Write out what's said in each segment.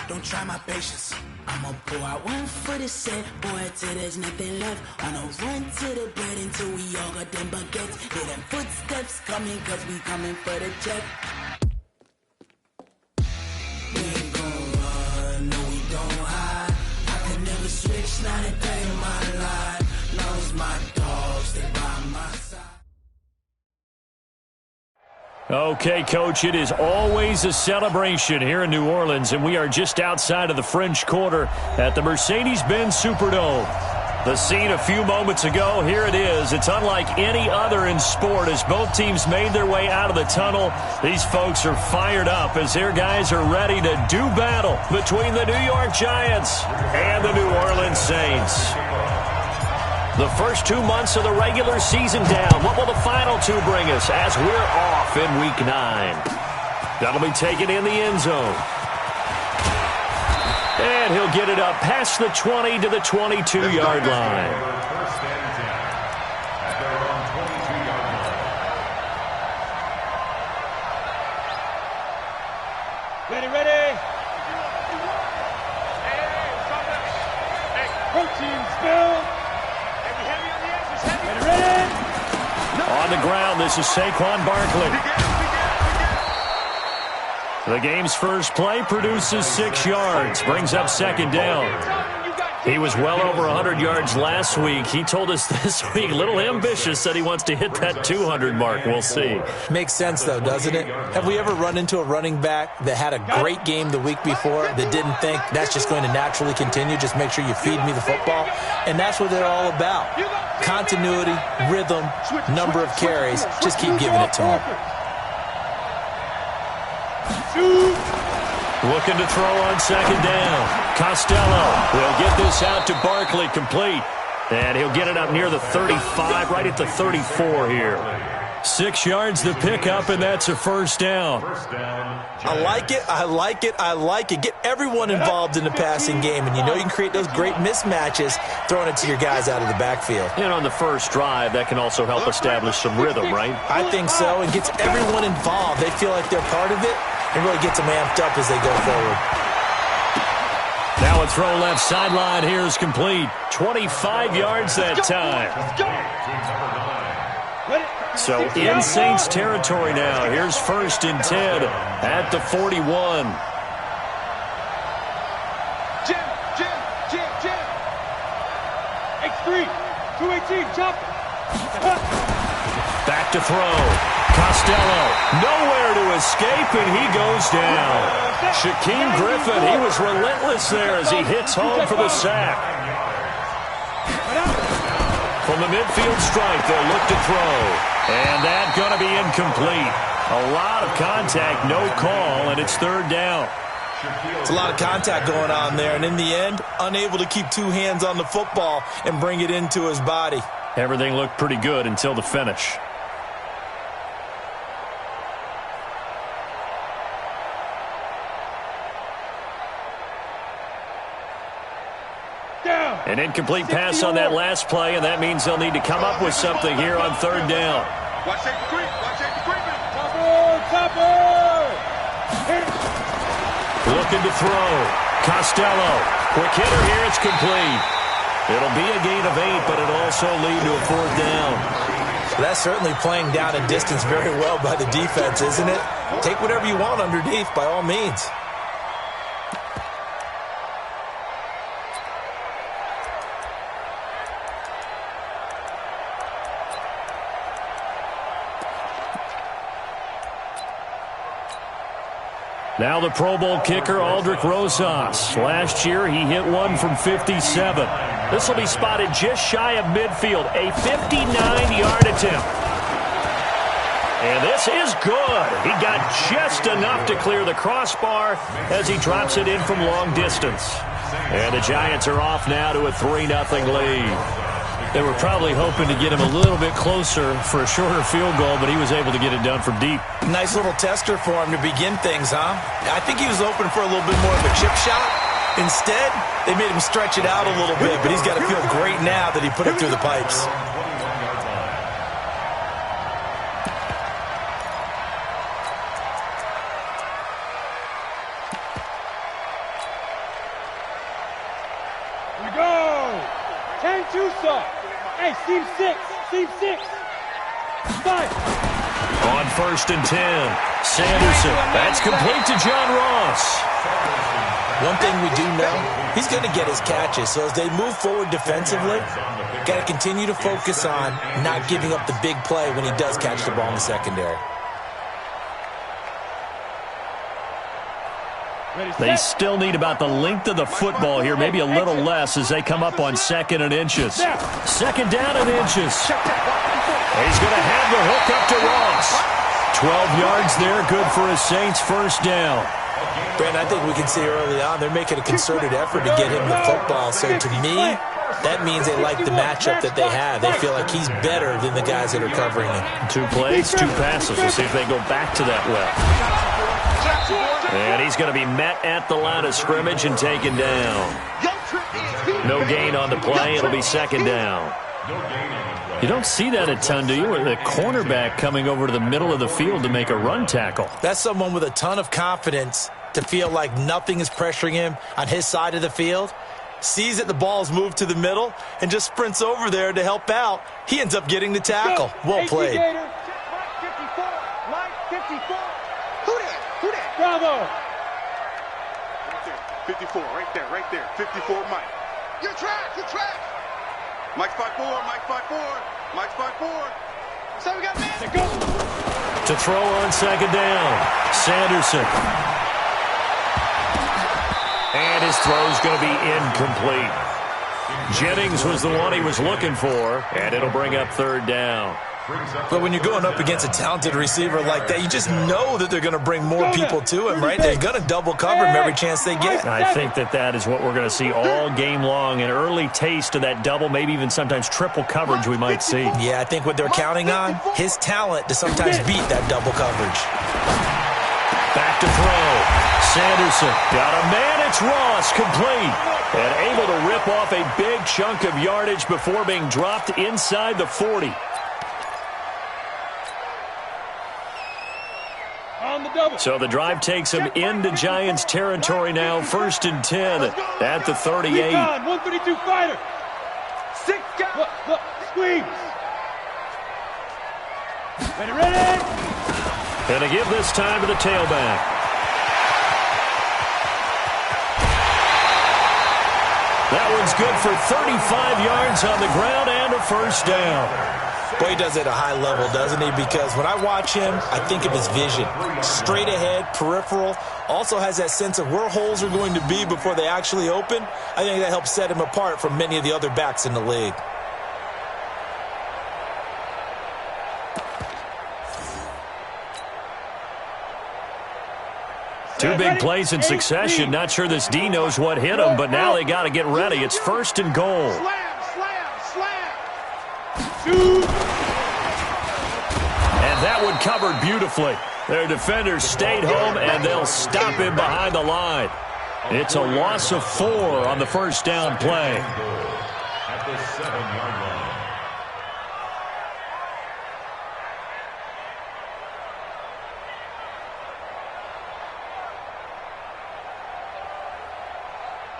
don't try my patience. I'ma pour out one for the set, boy, till there's nothing left. On a run to the bread until we all got them baguettes. Hear them footsteps coming, cause we coming for the check. We ain't gon' run, no we don't hide. I can never switch, not a day in my life. Long as my dogs stay by my side. Okay, Coach, it is always a celebration here in New Orleans, and we are just outside of the French Quarter at the Mercedes-Benz Superdome. The scene a few moments ago, here it is. It's unlike any other in sport as both teams made their way out of the tunnel. These folks are fired up as their guys are ready to do battle between the New York Giants and the New Orleans Saints. The first 2 months of the regular season down. What will the final two bring us as we're off in Week 9? That'll be taken in the end zone. And he'll get it up past the 20 to the 22-yard line. Ready. Protein spill. On the ground, this is Saquon Barkley. The game's first play produces 6 yards, brings up second down. He was well over 100 yards last week. He told us this week, a little ambitious, said he wants to hit that 200 mark. We'll see. Makes sense, though, doesn't it? Have we ever run into a running back that had a great game the week before that didn't think that's just going to naturally continue? Just make sure you feed me the football. And that's what they're all about. Continuity, rhythm, number of carries. Just keep giving it to him. Looking to throw on second down. Costello will get this out to Barkley, complete. And he'll get it up near the 35, right at the 34 here. 6 yards the pickup, and that's a first down. I like it. Get everyone involved in the passing game, and you know you can create those great mismatches throwing it to your guys out of the backfield. And on the first drive, that can also help establish some rhythm, right? I think so. It gets everyone involved. They feel like they're part of it, and really gets them amped up as they go forward. Now a throw left sideline here is complete. 25 yards that time. So in Saints territory now. Here's 1st and 10 at the 41. Jim. X3, 218, chop. Back to throw. Costello, nowhere to escape, and he goes down. Shaquem Griffin, he was relentless there as he hits home for the sack. From the midfield stripe, they'll look to throw. And that's going to be incomplete. A lot of contact, no call, and it's 3rd down. It's a lot of contact going on there, and in the end, unable to keep 2 hands on the football and bring it into his body. Everything looked pretty good until the finish. An incomplete pass on that last play, and that means they'll need to come up with something here on 3rd down. Watch safety creep. Looking to throw. Costello. Quick hitter here. It's complete. It'll be a gain of 8, but it'll also lead to a 4th down. That's certainly playing down and distance very well by the defense, isn't it? Take whatever you want underneath, by all means. Now the Pro Bowl kicker, Aldrick Rosas. Last year, he hit one from 57. This will be spotted just shy of midfield, a 59-yard attempt. And this is good. He got just enough to clear the crossbar as he drops it in from long distance. And the Giants are off now to a 3-0 lead. They were probably hoping to get him a little bit closer for a shorter field goal, but he was able to get it done from deep. Nice little tester for him to begin things, huh? I think he was open for a little bit more of a chip shot. Instead, they made him stretch it out a little bit, but he's got to feel great now that he put it through the pipes. We go. 10-2 soft. Hey, seam 6. Seam 6. 5. On 1st and 10, Sanderson. That's complete to John Ross. One thing we do know, he's going to get his catches. So as they move forward defensively, got to continue to focus on not giving up the big play when he does catch the ball in the secondary. They still need about the length of the football here, maybe a little less as they come up on 2nd and inches. 2nd down and inches. He's going to have the hook up to Ross. 12 yards there, good for a Saints first down. Brandon, I think we can see early on they're making a concerted effort to get him the football. So to me, that means they like the matchup that they have. They feel like he's better than the guys that are covering him. 2 plays, 2 passes. We'll see if they go back to that well. And he's going to be met at the line of scrimmage and taken down. No gain on the play. It'll be 2nd down. You don't see that a ton, do you? With the cornerback coming over to the middle of the field to make a run tackle. That's someone with a ton of confidence to feel like nothing is pressuring him on his side of the field. Sees that the ball's moved to the middle and just sprints over there to help out. He ends up getting the tackle. Well played. Bravo. 54, right there. 54, Mike. Your track. Mike's 5'4", Mike's 5'4", Mike's 5'4". So we got man. Go. To throw on 2nd down, Sanderson. And his throw's going to be incomplete. Jennings was the one he was looking for, and it'll bring up 3rd down. But when you're going up against a talented receiver like that, you just know that they're going to bring more people to him, right? They're going to double cover him every chance they get. I think that is what we're going to see all game long, an early taste of that double, maybe even sometimes triple coverage we might see. Yeah, I think what they're counting on, his talent to sometimes beat that double coverage. Back to throw. Sanderson got a man. It's Ross, complete. And able to rip off a big chunk of yardage before being dropped inside the 40. So the drive takes him into Giants territory now. 1st and 10 at the 38. 152 fighter. 6 guys. Look, squeeze. Ready. And to give this time to the tailback. That one's good for 35 yards on the ground and a 1st down. Boy, he does it at a high level, doesn't he? Because when I watch him, I think of his vision. Straight ahead, peripheral. Also has that sense of where holes are going to be before they actually open. I think that helps set him apart from many of the other backs in the league. Two big plays in succession. Not sure this D knows what hit him, but now they got to get ready. It's 1st and goal. And that one covered beautifully. Their defenders stayed home, and they'll stop him behind the line. It's a loss of 4 on the 1st down play. At the 7-yard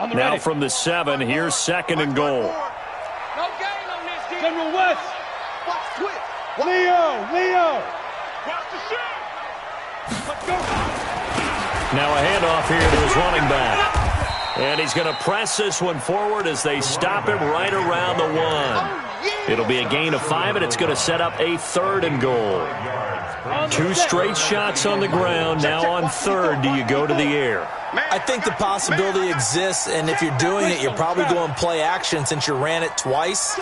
line. Now from the 7, here's 2nd and goal. No gain on this, dude. General West. Leo. Watch the shot. Let's go. Now a handoff here to his running back. And he's going to press this one forward as they stop him right around the 1. It'll be a gain of 5, and it's going to set up a 3rd and goal. 2 straight shots on the ground. Now on 3rd, do you go to the air? I think the possibility exists, and if you're doing it, you're probably going play action since you ran it twice.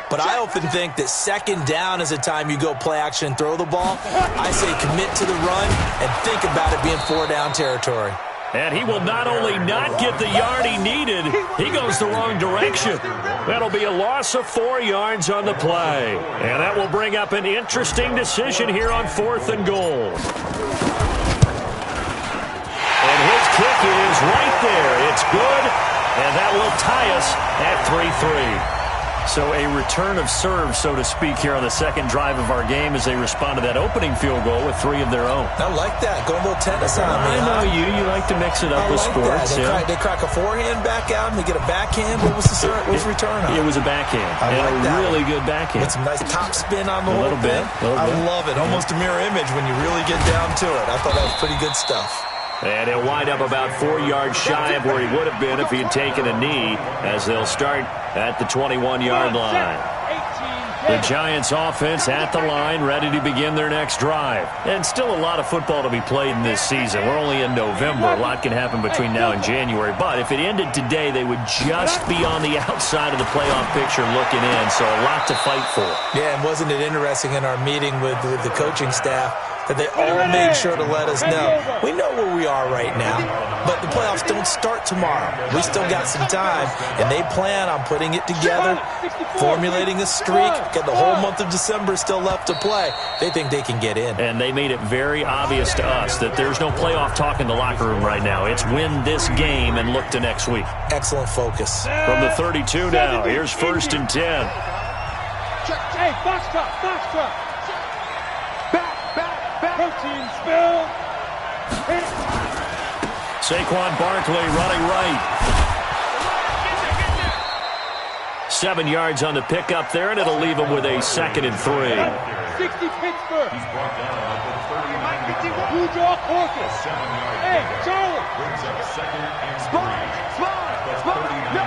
But I often think that 2nd down is the time you go play action and throw the ball. I say commit to the run and think about it being 4-down territory. And he will not only not get the yard he needed, he goes the wrong direction. That'll be a loss of 4 yards on the play. And that will bring up an interesting decision here on 4th and goal. And his kick is right there. It's good, and that will tie us at 3-3. So a return of serve, so to speak, here on the second drive of our game as they respond to that opening field goal with 3 of their own. I like that. Go a little tennis on me. I know you. You like to mix it up with sports. They crack a forehand back out and they get a backhand. What was the serve? What was the return on? It was a backhand. I like that. Really good backhand. With some nice top spin on the whole thing. I love it. Almost a mirror image when you really get down to it. I thought that was pretty good stuff. And he'll wind up about 4 yards shy of where he would have been if he had taken a knee, as they'll start at the 21-yard line. The Giants offense at the line, ready to begin their next drive. And still a lot of football to be played in this season. We're only in November. A lot can happen between now and January. But if it ended today, they would just be on the outside of the playoff picture looking in. So a lot to fight for. Yeah, and wasn't it interesting in our meeting with the coaching staff that they all made sure to let us know. We know where we are right now, but the playoffs don't start tomorrow. We still got some time, and they plan on putting it together, formulating a streak, got the whole month of December still left to play. They think they can get in. And they made it very obvious to us that there's no playoff talk in the locker room right now. It's win this game and look to next week. Excellent focus. From the 32 now, here's 1st and 10. Hey, box truck. Protein spill. Saquon Barkley running right. 7 yards on the pickup there, and it'll leave him with a 2nd and 3. 60 Pittsburgh. Blue draw Corpus. Hey, Charlie. Spot. No.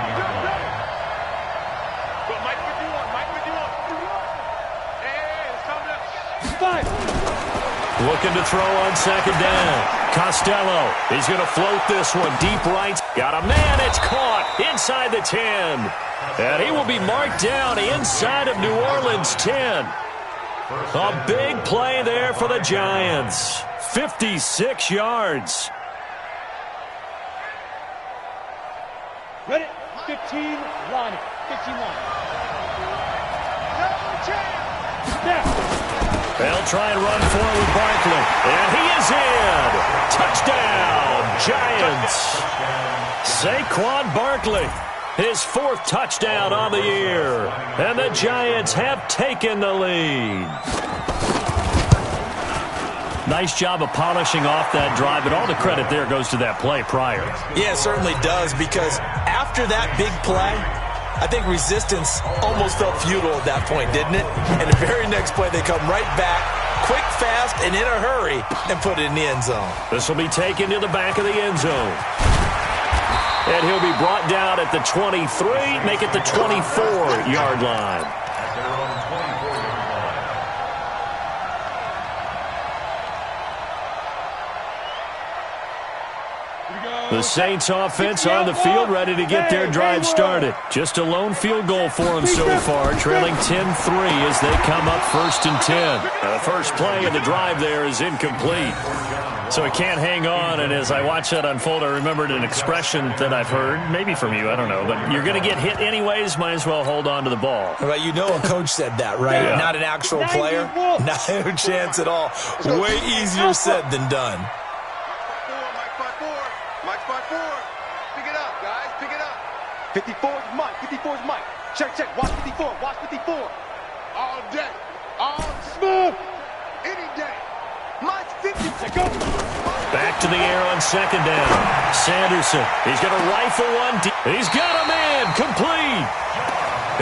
Mike 51. Hey, it's coming up. 5. Looking to throw on 2nd down. Costello, he's going to float this one deep right. Got a man, it's caught inside the 10. And he will be marked down inside of New Orleans 10. A big play there for the Giants. 56 yards. Ready? 15 line. 15 line. Snap. They'll try and run forward with Barkley. And he is in. Touchdown, Giants. Saquon Barkley, his 4th touchdown on the year. And the Giants have taken the lead. Nice job of polishing off that drive, but all the credit there goes to that play prior. Yeah, it certainly does, because after that big play, I think resistance almost felt futile at that point, didn't it? And the very next play, they come right back, quick, fast, and in a hurry, and put it in the end zone. This will be taken to the back of the end zone. And he'll be brought down at the 23, make it the 24-yard line. The Saints offense on the field, ready to get their drive started. Just a lone field goal for them so far, trailing 10-3 as they come up 1st and 10. Now the first play of the drive there is incomplete. So it can't hang on, and as I watch that unfold, I remembered an expression that I've heard, maybe from you, I don't know, but you're going to get hit anyways, might as well hold on to the ball. Well, you know a coach said that, right? Yeah. Not an actual player. No chance at all. Way easier said than done. Mike 5-4. Pick it up, guys. Pick it up. 54's Mike. 54's Mike. Check. Watch 54. Watch 54. All day. All Smooth. any day. Mike's 50. Go. Back to the air on 2nd down. Sanderson. He's going to rifle one deep. He's got a man. Complete.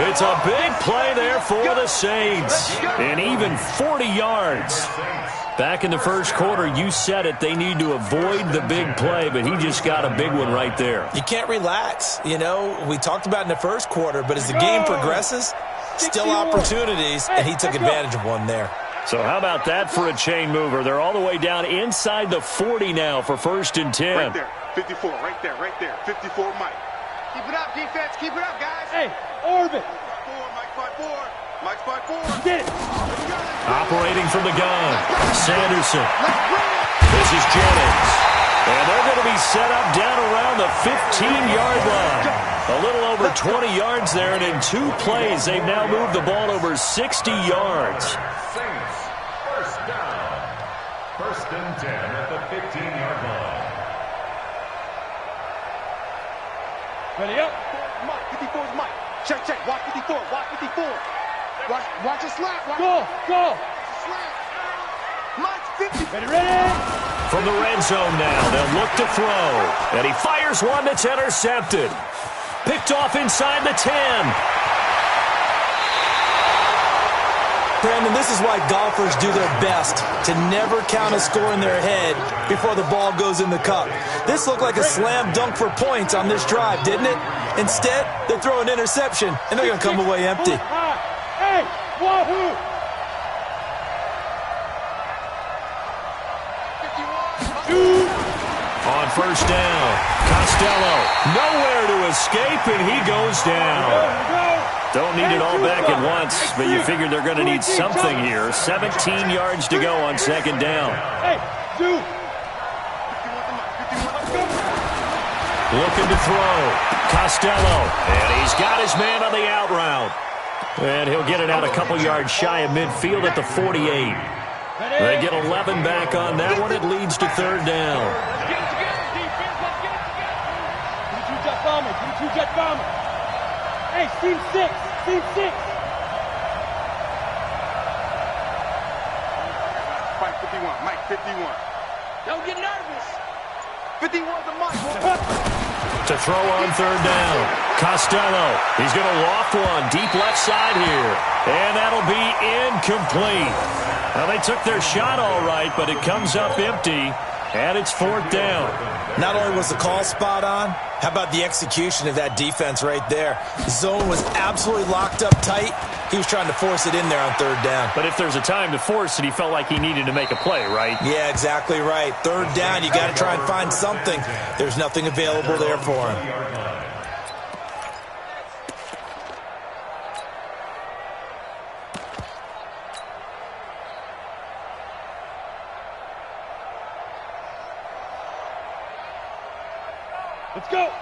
It's a big play there for the Saints. And even 40 yards. Back in the first quarter, you said it, they need to avoid the big play, but he just got a big one right there. You can't relax. You know, we talked about in the first quarter, but as the game progresses, still opportunities, and he took advantage of one there. So how about that for a chain mover? They're all the way down inside the 40 now for 1st and 10. Right there. 54. Right there. 54, Mike. Keep it up, defense. Keep it up, guys. Hey, orbit. Mike 5-4. Get it. Operating from the gun. Sanderson. This is Jennings. And they're going to be set up down around the 15-yard line. A little over 20 yards there, and in 2 plays, they've now moved the ball over 60 yards. Saints, 1st down. 1st and 10 at the 15-yard line. Ready up. Mike, 54's Mike. Check, check. Watch 54. Watch 54. Watch a slap. Go. Slap. Mike's 50. Ready. From the red zone now, they'll look to throw. And he fires one that's intercepted. Picked off inside the 10. Brandon, this is why golfers do their best to never count a score in their head before the ball goes in the cup. This looked like a slam dunk for points on this drive, didn't it? Instead, they throw an interception, and they're going to come away empty. Hey, wahoo! On first down, Costello, nowhere to escape, and he goes down. Don't need it all back at once, but you figure they're going to need something here. 17 yards to go on second down. Hey, dude. Looking to throw. Costello, and he's got his man on the out route. And he'll get it out a couple yards shy of midfield at the 48. They get 11 back on that one. It leads to third down. Two jet bomber. Hey, team 6. Mike 51. Mike 51. Don't get nervous. 51 to Mike. To throw on third down. Costello, he's going to loft one deep left side here. And that'll be incomplete. Well, they took their shot all right, but it comes up empty. And it's fourth down. Not only was the call spot on, how about the execution of that defense right there? The zone was absolutely locked up tight. He was trying to force it in there on third down. But if there's a time to force it, he felt like he needed to make a play, right? Yeah, exactly right. Third down, you got to try and find something. There's nothing available there for him.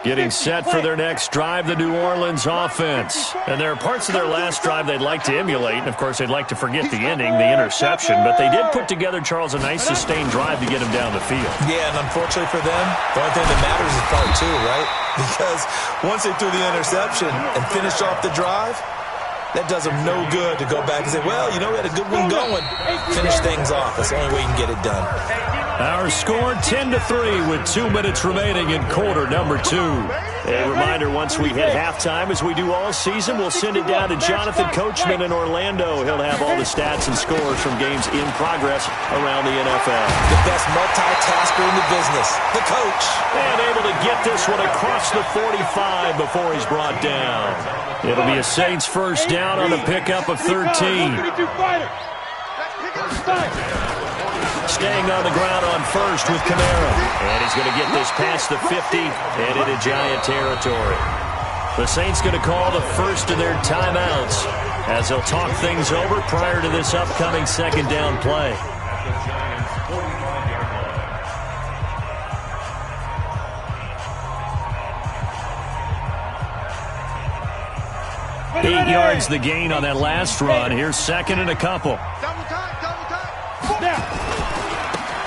Getting set for their next drive, the New Orleans offense. And there are parts of their last drive they'd like to emulate. And, of course, they'd like to forget the ending, the interception. But they did put together, Charles, a nice sustained drive to get him down the field. Yeah, and unfortunately for them, the only thing that matters is part two, right? Because once they threw the interception and finished off the drive, that does them no good to go back and say, well, you know, we had a good one going. Finish things off. That's the only way you can get it done. Our score 10-3 with 2 minutes remaining in quarter number 2. A reminder, once we hit halftime, as we do all season, we'll send it down to Jonathan Coachman in Orlando. He'll have all the stats and scores from games in progress around the NFL. The best multitasker in the business, the coach. And able to get this one across the 45 before he's brought down. It'll be a Saints first down on a pickup of 13. Staying on the ground on first with Kamara. And he's going to get this past the 50 and into Giant territory. The Saints going to call the first of their timeouts as they'll talk things over prior to this upcoming second down play. Eight yards the gain on that last run. Here's second and a couple. Double time.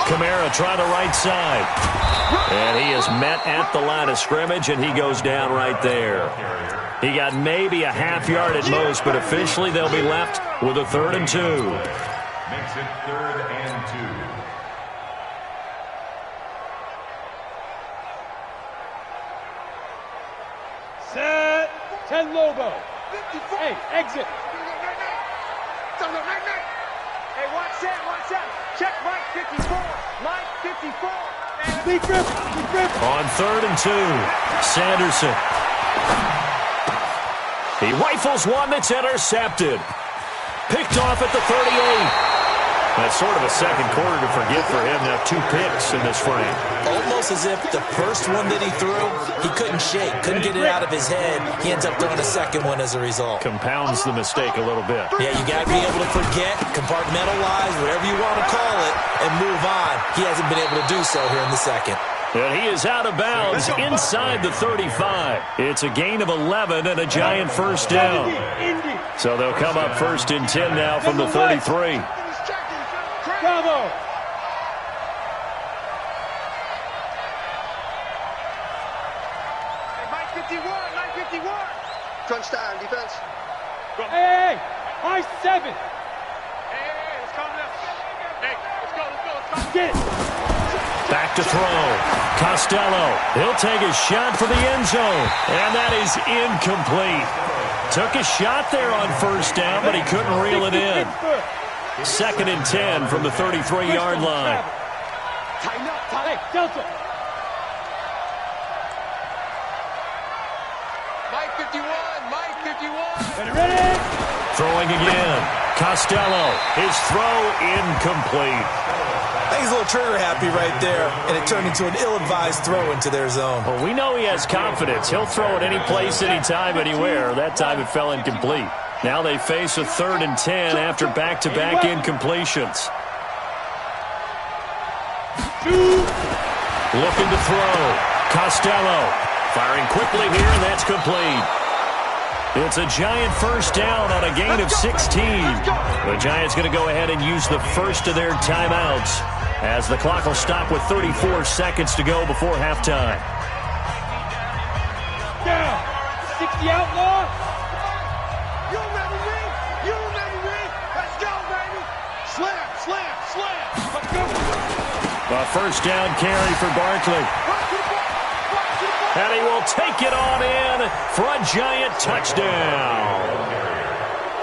Kamara trying the right side. And he is met at the line of scrimmage, and he goes down right there. He got maybe a half yard at most, but officially they'll be left with a 3rd and 2. Makes it 3rd and 2. Set. 10 Lobo. Hey, exit. Hey, watch that. Check Mike 54. Mike 54. Deep grip. On 3rd and 2, Sanderson. He rifles one that's intercepted. Picked off at the 38. That's sort of a second quarter to forget for him. Now 2 picks in this frame. Almost as if the first one that he threw, he couldn't shake, couldn't get it out of his head. He ends up throwing a second one as a result. Compounds the mistake a little bit. Yeah, you got to be able to forget, compartmentalize, whatever you want to call it, and move on. He hasn't been able to do so here in the second. And he is out of bounds inside the 35. It's a gain of 11 and a Giant first down. So they'll come up 1st and 10 now from the 33. Bravo. Hey, Mike 51. Crunch time, defense. Hey, high 7. Hey, let's calm down. Hey, let's go. Get it. Back to throw. Costello. He'll take a shot for the end zone. And that is incomplete. Took a shot there on first down, but he couldn't reel it in. 2nd and 10 from the 33-yard line. Tighten up, tight. Hey, Delta. Mike 51. Ready? Throwing again. Costello. His throw incomplete. I think he's a little trigger happy right there, and it turned into an ill-advised throw into their zone. Well, we know he has confidence. He'll throw it any place, anytime, anywhere. That time it fell incomplete. Now they face a 3rd and 10 after back-to-back incompletions. Looking to throw. Costello firing quickly here, and that's complete. It's a Giant first down on a gain of 16. The Giants going to go ahead and use the first of their timeouts as the clock will stop with 34 seconds to go before halftime. Down. 60 outlaw. You remember me. Let's go, baby. Slam. Let's go. A first down carry for Barkley. And he will take it on in for a Giant touchdown.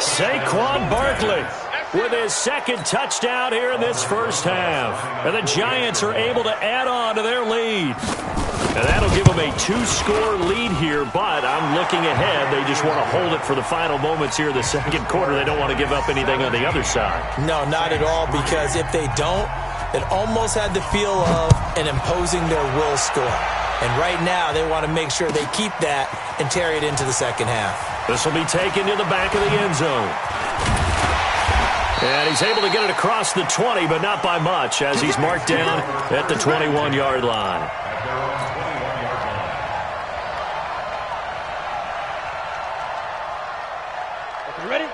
Saquon Barkley with his 2nd touchdown here in this first half. And the Giants are able to add on to their lead. And that'll give them a 2-score lead here, but I'm looking ahead. They just want to hold it for the final moments here in the 2nd quarter. They don't want to give up anything on the other side. No, not at all, because if they don't, it almost had the feel of an imposing their will score. And right now, they want to make sure they keep that and carry it into the 2nd half. This will be taken to the back of the end zone. And he's able to get it across the 20, but not by much, as he's marked down at the 21-yard line.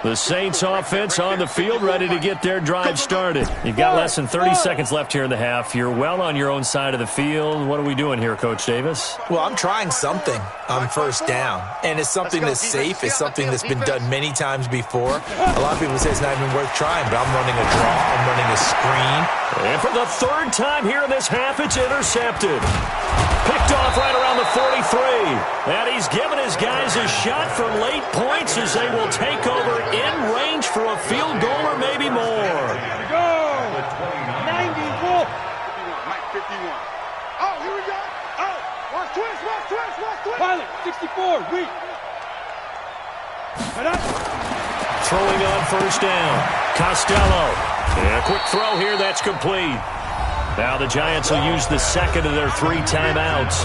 The Saints offense on the field, ready to get their drive started. You've got less than 30 seconds left here in the half. You're well on your own side of the field. What are we doing here, Coach Davis? Well, I'm trying something on first down, and it's something that's safe. It's something that's been done many times before. A lot of people say it's not even worth trying, but I'm running a draw. I'm running a screen. And for the 3rd time here in this half, it's intercepted. Picked off right around the 43. And he's given his guys a shot for late points as they will take over in range for a field goal or maybe more. Go. 90 Wolf. Mike 51. Oh, here we go. Oh, watch twist. Pilot 64. Weak. Throwing on first down. Costello. And a quick throw here. That's complete. Now the Giants will use the 2nd of their 3 timeouts,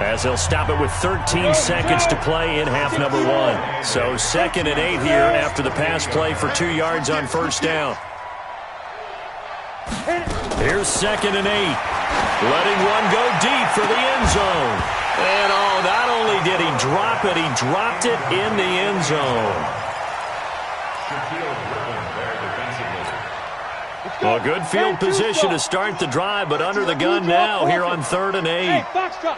as they'll stop it with 13 seconds to play in half number 1. So 2nd and 8 here after the pass play for 2 yards on first down. Here's 2nd and 8. Letting one go deep for the end zone. And not only did he drop it, he dropped it in the end zone. Well, good field position to start the drive, but under the gun now here on 3rd and 8. Hey, Foxtrot.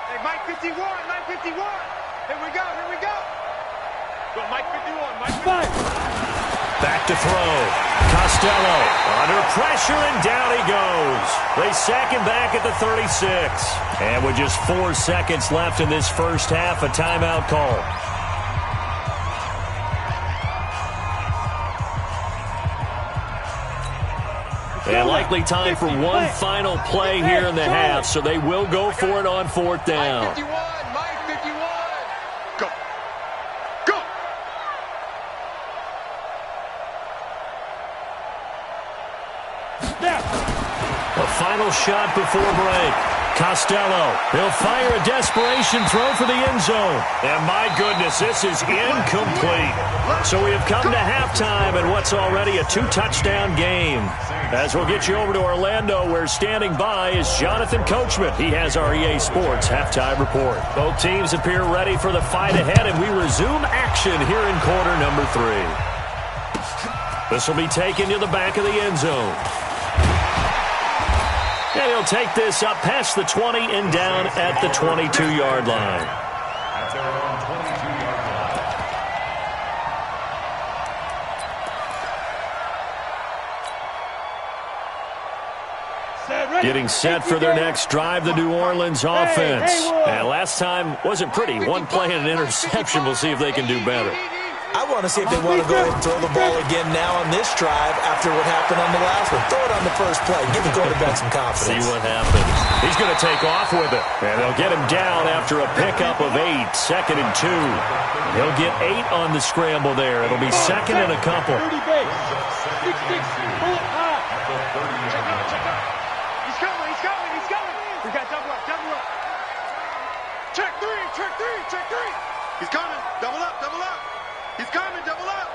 Hey, Mike 51. Here we go. Go, Mike 51. Back to throw. Costello under pressure, and down he goes. They sack him back at the 36. And with just 4 seconds left in this first half, a timeout call. And likely time for one final play here in the half, so they will go for it on 4th down. Mike 51. Go. A final shot before break. Costello, he'll fire a desperation throw for the end zone. And my goodness, this is incomplete. So we have come to halftime in what's already a 2-touchdown game. As we'll get you over to Orlando, where standing by is Jonathan Coachman. He has our EA Sports halftime report. Both teams appear ready for the fight ahead, and we resume action here in quarter number 3. This will be taken to the back of the end zone. And he'll take this up past the 20 and down at the 22-yard line. At their own 22-yard line. Getting set for their next drive, the New Orleans offense. And last time wasn't pretty. One play and an interception. We'll see if they can do better. I want to see if they want to go ahead and throw the ball again now on this drive after what happened on the last one. Throw it on the first play. Give the quarterback some confidence. See what happens. He's going to take off with it. And they'll get him down after a pickup of 8. 2nd and 2. He'll get 8 on the scramble there. It'll be 2nd and a couple. 30 base. 6-6. Pull it high. He's coming. We got double up. Check 3. He's coming. Double up. He's coming. Double up.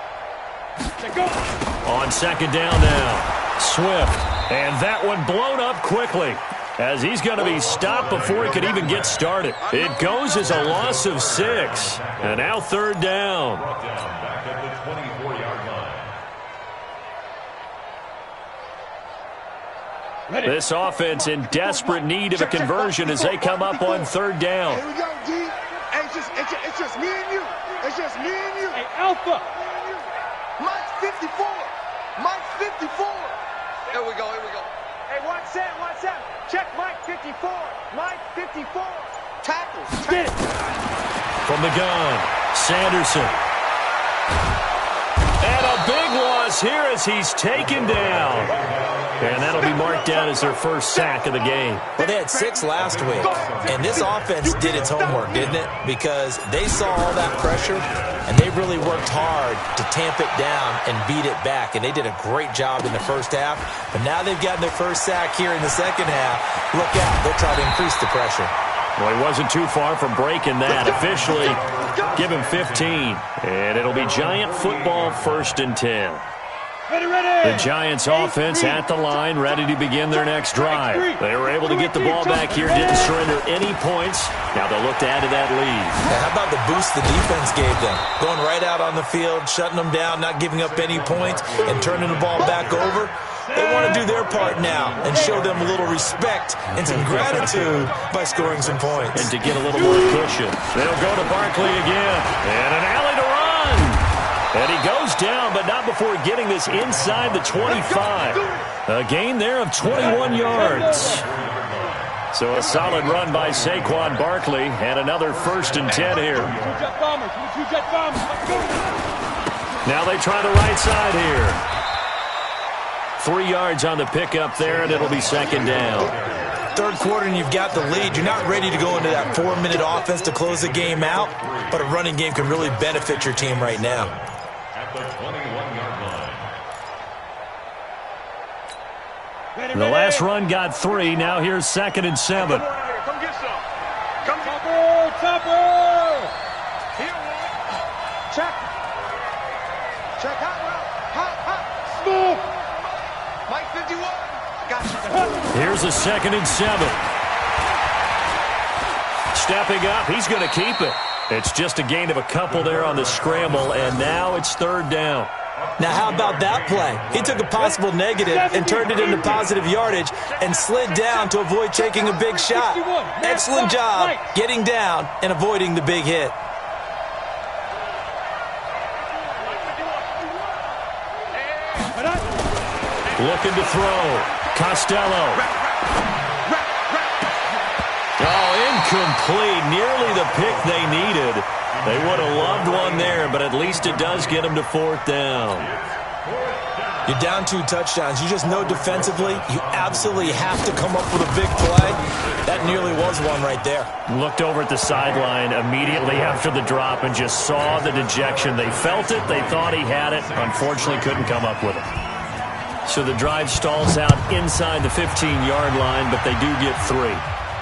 On 2nd down now. Swift. And that one blown up quickly, as he's going to be stopped before he could even get started. It goes as a loss of 6. And now 3rd down. Brought down back at the 24-yard line. This offense in desperate need of a conversion as they come up on 3rd down. Here we go, D. Hey, it's just me and you. It's just me and you. Hey, Alpha. Mike's 54. Here we go. Hey, 1-7. Check Mike 54. Mike 54. Tackles. Get it. From the gun, Sanderson. And a big loss here as he's taken down. And that'll be marked down as their first sack of the game. Well, they had 6 last week, and this offense did its homework, didn't it? Because they saw all that pressure, and they really worked hard to tamp it down and beat it back. And they did a great job in the first half. But now they've gotten their first sack here in the second half. Look out. They'll try to increase the pressure. Well, he wasn't too far from breaking that. Officially, give him 15. And it'll be Giant football, 1st and 10. The Giants offense at the line, ready to begin their next drive. They were able to get the ball back here, didn't surrender any points. Now they'll look to add to that lead. Now, how about the boost the defense gave them? Going right out on the field, shutting them down, not giving up any points, and turning the ball back over. They want to do their part now and show them a little respect and some gratitude by scoring some points. And to get a little more cushion. They'll go to Barkley again. And an alley to run. And he goes down, but not before getting this inside the 25. A gain there of 21 yards. So a solid run by Saquon Barkley, and another 1st and 10 here. Now they try the right side here. 3 yards on the pickup there, and it'll be 2nd down. 3rd quarter and you've got the lead. You're not ready to go into that 4-minute offense to close the game out, but a running game can really benefit your team right now. At the 21-yard line. The last run got 3. Now here's 2nd and 7. Come get some. Come Topper. Here, check. Hot. Smooth. Mike 51. Gotcha. Here's a 2nd and 7. Stepping up, he's going to keep it. It's just a gain of a couple there on the scramble, and now it's 3rd down. Now, how about that play? He took a possible negative and turned it into positive yardage and slid down to avoid taking a big shot. Excellent job getting down and avoiding the big hit. Looking to throw. Costello. Oh, incomplete. Nearly the pick they needed. They would have loved one there, but at least it does get them to 4th down. You're down 2 touchdowns. You just know defensively you absolutely have to come up with a big play. That nearly was one right there. Looked over at the sideline immediately after the drop and just saw the dejection. They felt it. They thought he had it. Unfortunately, couldn't come up with it. So the drive stalls out inside the 15-yard line, but they do get 3.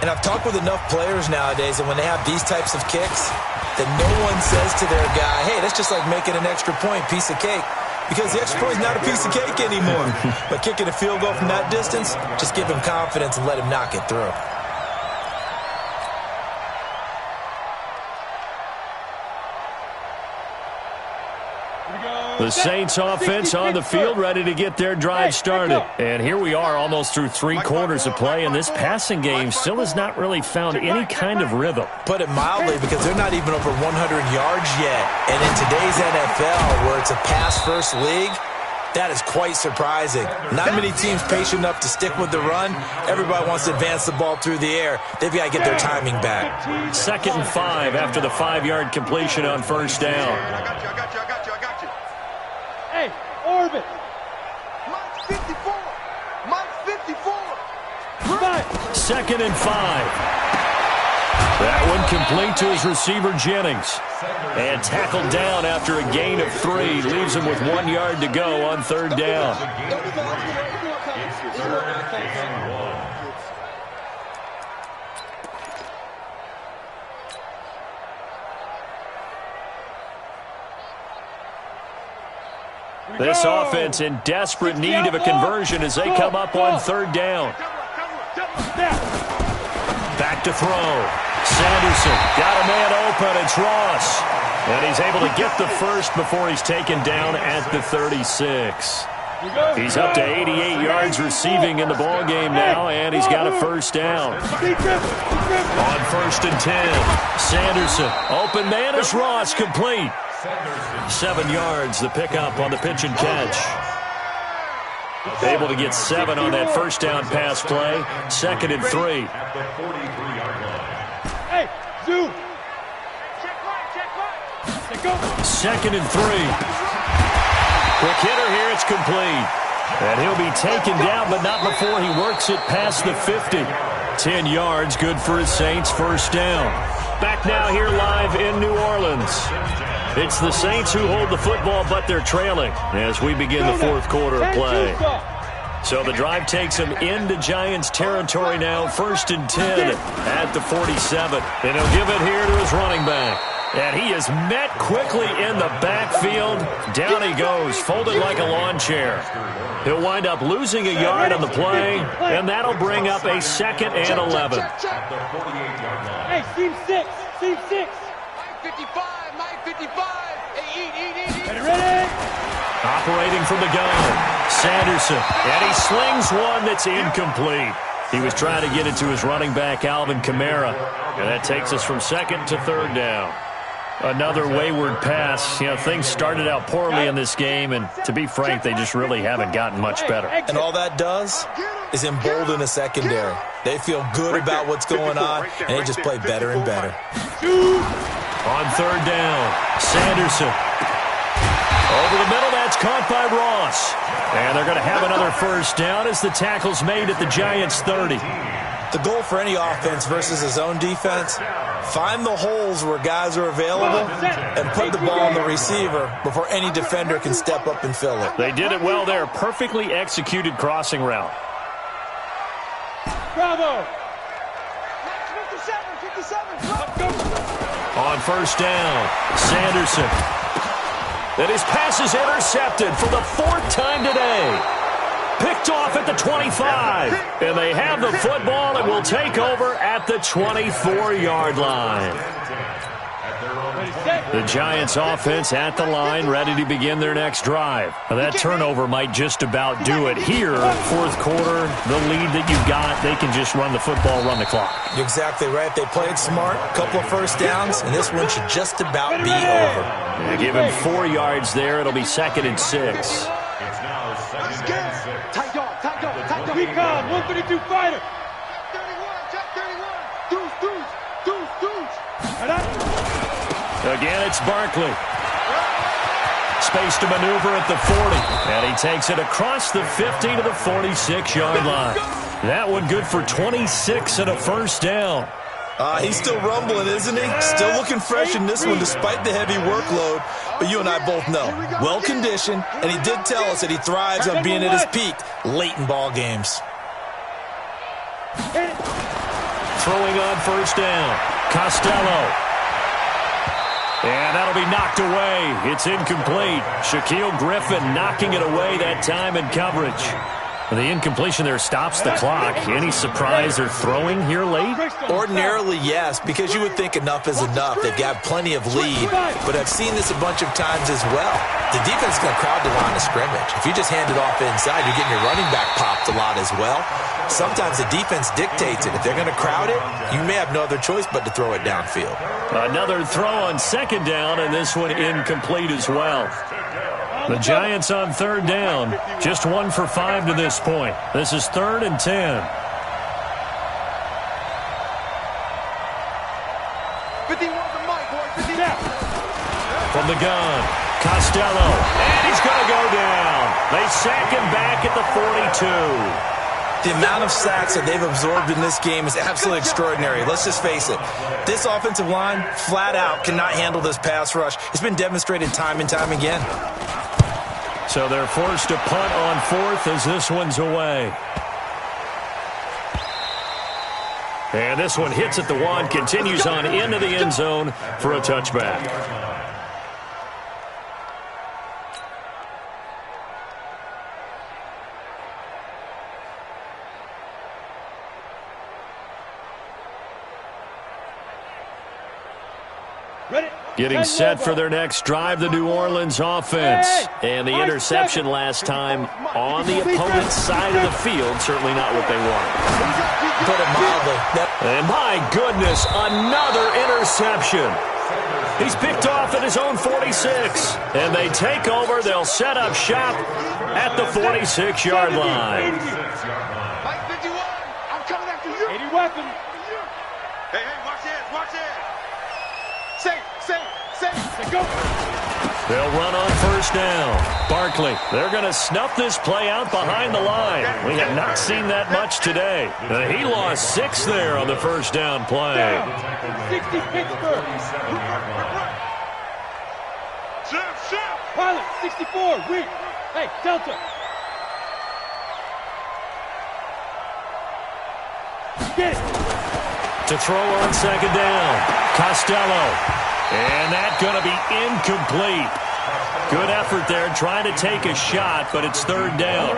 And I've talked with enough players nowadays, and when they have these types of kicks, that no one says to their guy, hey, that's just like making an extra point, piece of cake. Because the extra point is not a piece of cake anymore. But kicking a field goal from that distance, just give him confidence and let him knock it through. Here we go. The Saints offense on the field, ready to get their drive started. And here we are almost through 3 quarters of play, and this passing game still has not really found any kind of rhythm. Put it mildly, because they're not even over 100 yards yet. And in today's NFL, where it's a pass-first league, that is quite surprising. Not many teams patient enough to stick with the run. Everybody wants to advance the ball through the air. They've got to get their timing back. 2nd and 5 after the 5-yard completion on first down. I got you. Hey, orbit. Mike's 54. Mike's 54. 2nd and 5. That one complete to his receiver, Jennings. And tackled down after a gain of 3. Leaves him with 1 yard to go on 3rd down. This offense in desperate need of a conversion as they come up on 3rd down. Back to throw. Sanderson got a man open. It's Ross. And he's able to get the first before he's taken down at the 36. He's up to 88 yards receiving in the ballgame now, and he's got a first down. On 1st and 10, Sanderson. Open man is Ross, complete. 7 yards, the pickup on the pitch and catch. Able to get 7 on that first down pass play. 2nd and 3. Hey, zoom. Check right. 2nd and 3. Quick hitter here, it's complete. And he'll be taken down, but not before he works it past the 50. 10 yards, good for his Saints, first down. Back now here live in New Orleans. It's the Saints who hold the football, but they're trailing as we begin the 4th quarter of play. So the drive takes him into Giants territory now, 1st and 10 at the 47. And he'll give it here to his running back. And he is met quickly in the backfield. Down he goes, folded like a lawn chair. He'll wind up losing a yard on the play, and that'll bring up a 2nd and 11. Hey, seam 6. 55, 55. Hey, eat. Ready? Operating from the gun, Sanderson, and he slings one that's incomplete. He was trying to get it to his running back, Alvin Kamara, and that takes us from 2nd to 3rd down. Another wayward pass. You know, things started out poorly in this game, and to be frank, they just really haven't gotten much better. And all that does is embolden a secondary. They feel good about what's going on, and they just play better and better. On 3rd down, Sanderson. Over the middle, that's caught by Ross. And they're going to have another first down as the tackle's made at the Giants' 30. The goal for any offense versus his own defense, find the holes where guys are available and put the ball on the receiver before any defender can step up and fill it. They did it well there. Perfectly executed crossing route. Bravo. 57. On first down, Sanderson. And his pass is intercepted for the 4th time today. Picked off at the 25. And they have the football and will take over at the 24-yard line. The Giants offense at the line, ready to begin their next drive. Now that turnover might just about do it. Here, 4th quarter, the lead that you've got, they can just run the football, run the clock. You're exactly right. They played smart, a couple of first downs, and this one should just about be over. They give him 4 yards there. It'll be 2nd and 6. Tight dog. Recon, 132 fighter. Check 31. Deuce. Again, it's Barkley. Space to maneuver at the 40. And he takes it across the 50 to the 46-yard line. That one good for 26 and a first down. He's still rumbling, isn't he? Still looking fresh in this one despite the heavy workload. But you and I both know, well-conditioned, and he did tell us that he thrives on being at his peak late in ball games. Throwing on first down, Costello. And that'll be knocked away. It's incomplete. Shaquille Griffin knocking it away that time in coverage. The incompletion there stops the clock. Any surprise or throwing here late? Ordinarily, yes, because you would think enough is enough. They've got plenty of lead, but I've seen this a bunch of times as well. The defense is going to crowd the line of scrimmage. If you just hand it off inside, you're getting your running back popped a lot as well. Sometimes the defense dictates it. If they're going to crowd it, you may have no other choice but to throw it downfield. Another throw on second down, and this one incomplete as well. The Giants on third down, just 1 for 5 to this point. This is 3rd and 10. 51 to Mike, boys. 50 down. From the gun, Costello, and he's going to go down. They sack him back at the 42. The amount of sacks that they've absorbed in this game is absolutely extraordinary. Let's just face it. This offensive line, flat out, cannot handle this pass rush. It's been demonstrated time and time again. So they're forced to punt on 4th as this one's away. And this one hits at the 1, continues on into the end zone for a touchback. Getting set for their next drive, the New Orleans offense. And the interception last time on the opponent's side of the field, certainly not what they wanted. Put it mildly. And my goodness, another interception. He's picked off at his own 46. And they take over. They'll set up shop at the 46-yard line. Mike 51, I'm coming after you. 80 weapon. Hey, watch this, watch this. Say. Go. They'll run on first down. Barkley, they're going to snuff this play out behind the line. We have not seen that much today. He lost 6 there on the first down play. Down. 60 Pittsburgh. Chef. Pilot, 64, weak. Hey, Delta. Get it. To throw on second down, Costello. And that's going to be incomplete. Good effort there trying to take a shot, but it's 3rd down.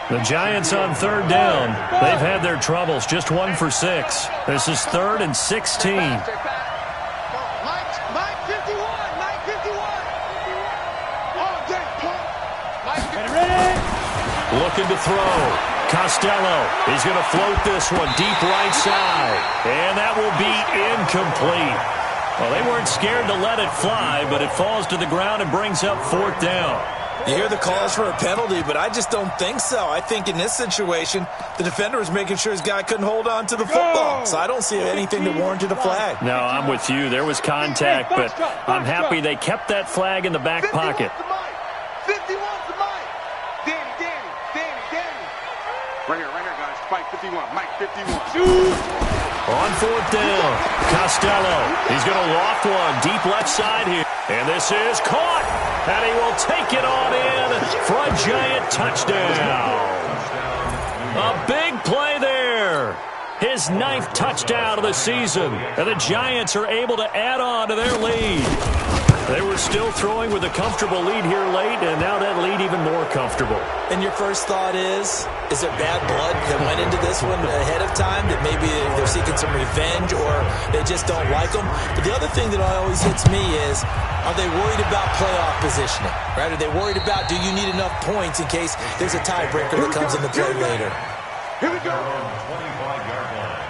The Giants on 3rd down. They've had their troubles, just 1 for 6. This is 3rd and 16. Mike 51, Mike 51. Oh, Mike 51. Ready. Looking to throw. Costello is going to float this one deep right side. And that will be incomplete. Well, they weren't scared to let it fly, but it falls to the ground and brings up 4th down. You hear the calls for a penalty, but I just don't think so. I think in this situation, the defender was making sure his guy couldn't hold on to the football. So I don't see anything that warranted a flag. No, I'm with you. There was contact, but I'm happy they kept that flag in the back pocket. 51 to Mike. Danny. Right here, guys. Mike 51, Mike 51. Shoot. On 4th down, Costello. He's going to loft one deep left side here. And this is caught. And he will take it on in for a Giant touchdown. A big play there. His 9th touchdown of the season. And the Giants are able to add on to their lead. They were still throwing with a comfortable lead here late, and now that lead even more comfortable. And your first thought is there bad blood that went into this one ahead of time, that maybe they're seeking some revenge or they just don't like them? But the other thing that always hits me is, are they worried about playoff positioning? Right? Are they worried about, do you need enough points in case there's a tiebreaker that comes into play later? Here we go. 25-yard line.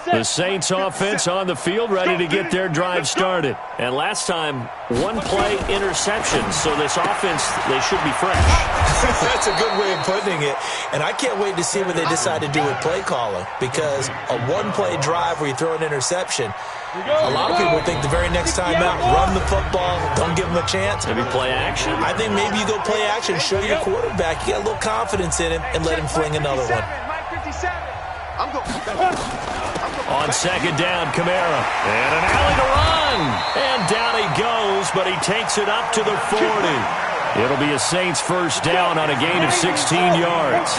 The Saints offense on the field, ready to get their drive started. And last time, 1-play interception, so this offense, they should be fresh. That's a good way of putting it. And I can't wait to see what they decide to do with play calling, because a 1-play drive where you throw an interception, a lot of people think the very next time out, run the football, don't give them a chance. Maybe play action? I think maybe you go play action, show your quarterback, you get a little confidence in him, and let him fling another one. Mike 57. I'm going. On second down, Kamara. And an alley to run. And down he goes, but he takes it up to the 40. It'll be a Saints first down on a gain of 16 yards.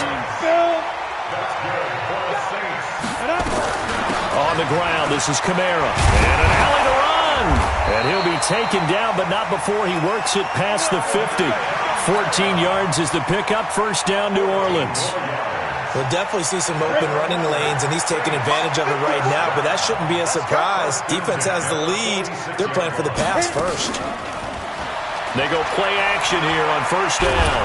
On the ground, this is Kamara. And an alley to run. And he'll be taken down, but not before he works it past the 50. 14 yards is the pickup. First down, New Orleans. We'll definitely see some open running lanes, and he's taking advantage of it right now, but that shouldn't be a surprise. Defense has the lead. They're playing for the pass first. They go play action here on first down.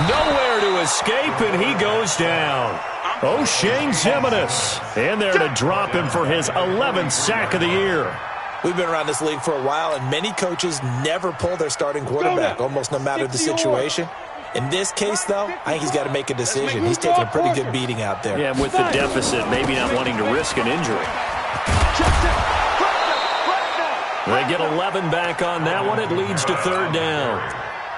Nowhere to escape, and he goes down. O'Shane Ximines in there to drop him for his 11th sack of the year. We've been around this league for a while, and many coaches never pull their starting quarterback, almost no matter the situation. In this case, though, I think he's got to make a decision. He's taking a pretty good beating out there. Yeah, with the deficit, maybe not wanting to risk an injury. They get 11 back on that one. It leads to third down.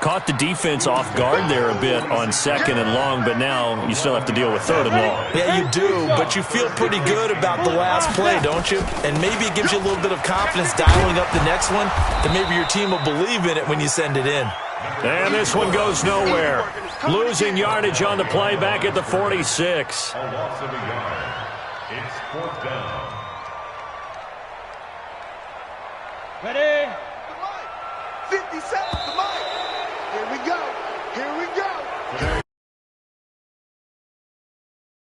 Caught the defense off guard there a bit on second and long, but now you still have to deal with third and long. Yeah, you do, but you feel pretty good about the last play, don't you? And maybe it gives you a little bit of confidence dialing up the next one, that maybe your team will believe in it when you send it in. And this one goes nowhere. Losing yardage on the play back at the 46. A loss of a yard. It's fourth down. Ready? 57.